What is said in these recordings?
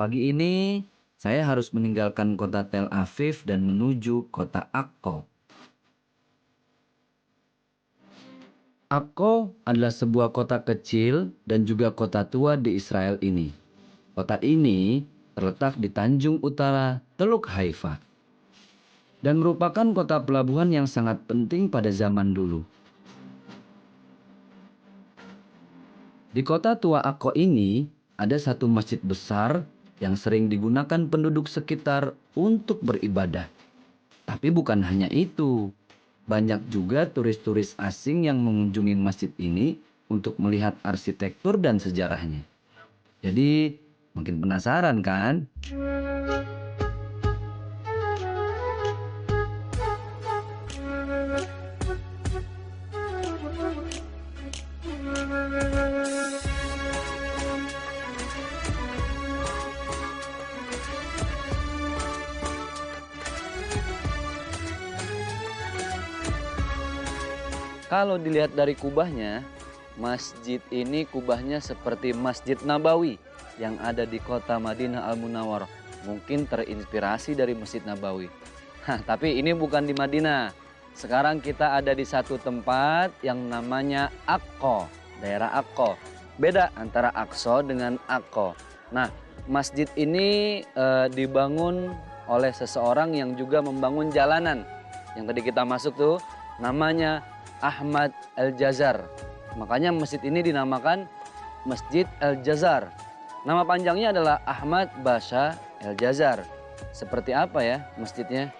Pagi ini, saya harus meninggalkan kota Tel Aviv dan menuju kota Akko. Akko adalah sebuah kota kecil dan juga kota tua di Israel ini. Kota ini terletak di Tanjung Utara Teluk Haifa dan merupakan kota pelabuhan yang sangat penting pada zaman dulu. Di kota tua Akko ini ada satu masjid besar yang sering digunakan penduduk sekitar untuk beribadah. Tapi bukan hanya itu. Banyak juga turis-turis asing yang mengunjungi masjid ini untuk melihat arsitektur dan sejarahnya. Jadi, mungkin penasaran kan? Kalau dilihat dari kubahnya, masjid ini kubahnya seperti Masjid Nabawi yang ada di kota Madinah Al-Munawwarah. Mungkin terinspirasi dari Masjid Nabawi. Tapi ini bukan di Madinah. Sekarang kita ada di satu tempat yang namanya Akko, daerah Akko. Beda antara Aqsa dengan Akko. Nah, masjid ini dibangun oleh seseorang yang juga membangun jalanan. Yang tadi kita masuk tuh namanya Ahmad Al-Jazar. Makanya masjid ini dinamakan Masjid Al-Jazar. Nama panjangnya adalah Ahmad Basha Al-Jazar. Seperti apa ya masjidnya?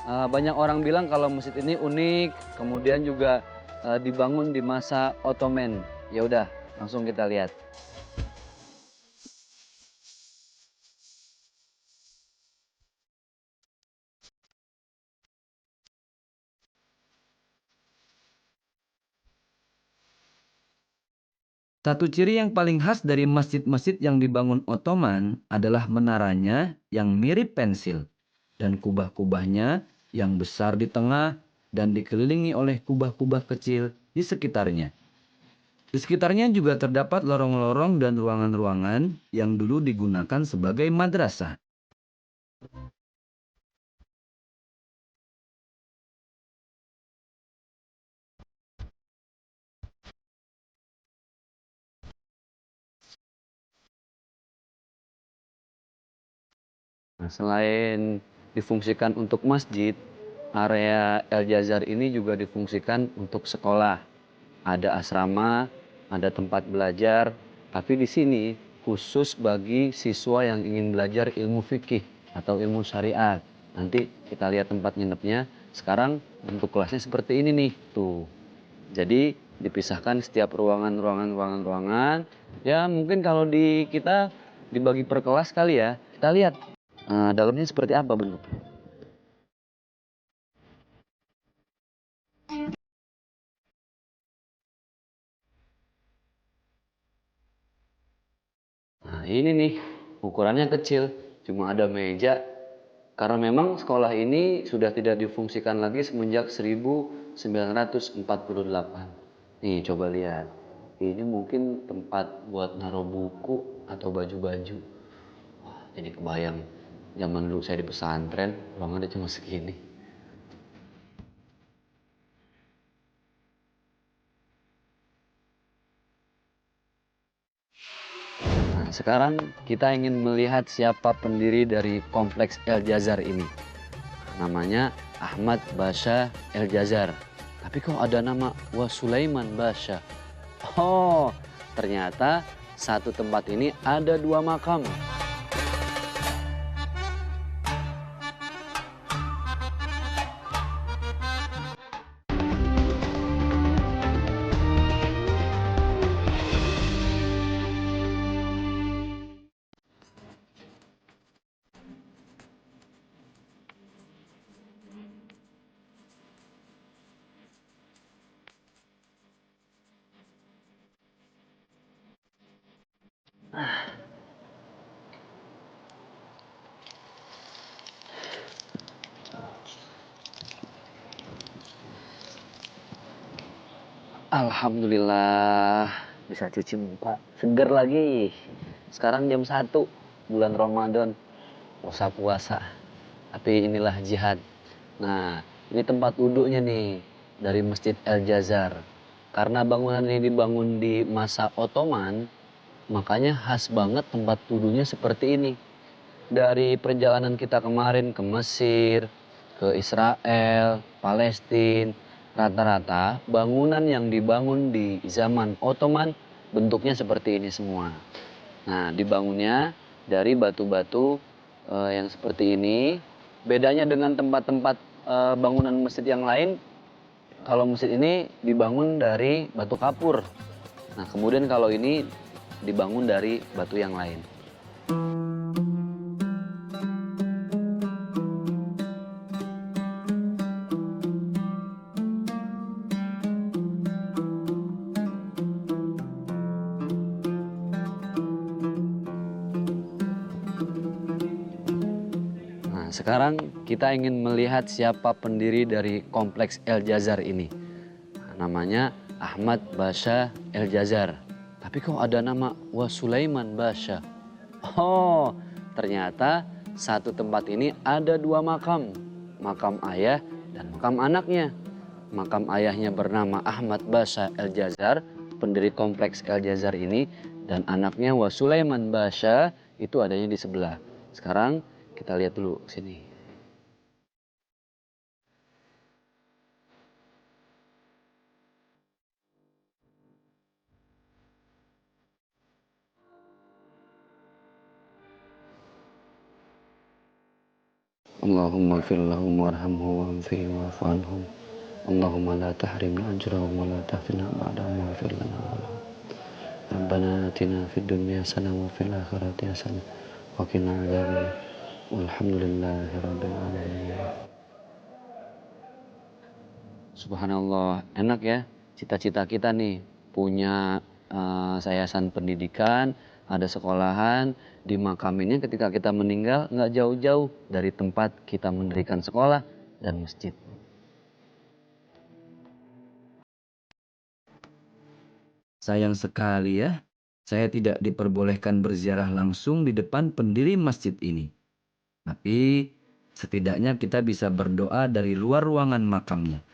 Banyak orang bilang kalau masjid ini unik, kemudian juga dibangun di masa Ottoman. Ya udah, langsung kita lihat. Satu ciri yang paling khas dari masjid-masjid yang dibangun Ottoman adalah menaranya yang mirip pensil dan kubah-kubahnya yang besar di tengah dan dikelilingi oleh kubah-kubah kecil di sekitarnya. Di sekitarnya juga terdapat lorong-lorong dan ruangan-ruangan yang dulu digunakan sebagai madrasah. Nah, selain difungsikan untuk masjid, area El Jazar ini juga difungsikan untuk sekolah. Ada asrama, ada tempat belajar, tapi di sini khusus bagi siswa yang ingin belajar ilmu fikih atau ilmu syariat. Nanti kita lihat tempat nginepnya. Sekarang bentuk kelasnya seperti ini nih, tuh. Jadi dipisahkan setiap ruangan. Ya mungkin kalau di kita dibagi per kelas kali ya. Kita lihat dalamnya seperti apa bentuknya. Nah ini nih, ukurannya kecil, cuma ada meja. Karena memang sekolah ini sudah tidak difungsikan lagi semenjak 1948. Nih coba lihat, ini mungkin tempat buat naruh buku atau baju-baju. Jadi kebayang, zaman dulu saya di pesantren, ruangannya cuma segini. Nah, sekarang kita ingin melihat siapa pendiri dari kompleks El Jazar ini. Namanya Ahmad Basha El Jazar. Tapi kok ada nama Sulaiman Basha? Oh, ternyata satu tempat ini ada dua makam. Alhamdulillah bisa cuci muka, seger lagi. Sekarang jam 1. bulan Ramadan, puasa-puasa. Tapi inilah jihad. Nah, ini tempat duduknya nih dari Masjid El Jazar. Karena bangunan ini dibangun di masa Ottoman, makanya khas banget tempat duduknya seperti ini. Dari perjalanan kita kemarin ke Mesir, ke Israel, Palestina, rata-rata bangunan yang dibangun di zaman Ottoman bentuknya seperti ini semua. Nah, dibangunnya dari batu-batu yang seperti ini. Bedanya dengan tempat-tempat bangunan masjid yang lain, kalau masjid ini dibangun dari batu kapur. Nah, kemudian kalau ini dibangun dari batu yang lain. Nah, sekarang kita ingin melihat siapa pendiri dari kompleks El Jazar ini. Nah, namanya Ahmad Basha El Jazar. Tapi kok ada nama Wa Sulaiman Basha? Oh, ternyata satu tempat ini ada dua makam. Makam ayah dan makam anaknya. Makam ayahnya bernama Ahmad Basha El Jazar, pendiri kompleks El Jazar ini. Dan anaknya Wa Sulaiman Basha itu adanya di sebelah. Sekarang kita lihat dulu sini. Allahumma fir lahum warhamhum wa'afihi wa'fu anhum. Allahumma la tahrimna ajrahum wa la tahfina ba'dahum wa'fir lana wa lahum. Rabbana atina fid dunya hasanah wa fil akhirati hasanah wa qina adzabannar. Walhamdulillahi rabbil alamin. Subhanallah, enak ya cita-cita kita nih punya yayasan pendidikan, ada sekolahan, dimakaminnya ketika kita meninggal nggak jauh-jauh dari tempat kita mendirikan sekolah dan masjid. Sayang sekali ya, saya tidak diperbolehkan berziarah langsung di depan pendiri masjid ini. Tapi setidaknya kita bisa berdoa dari luar ruangan makamnya.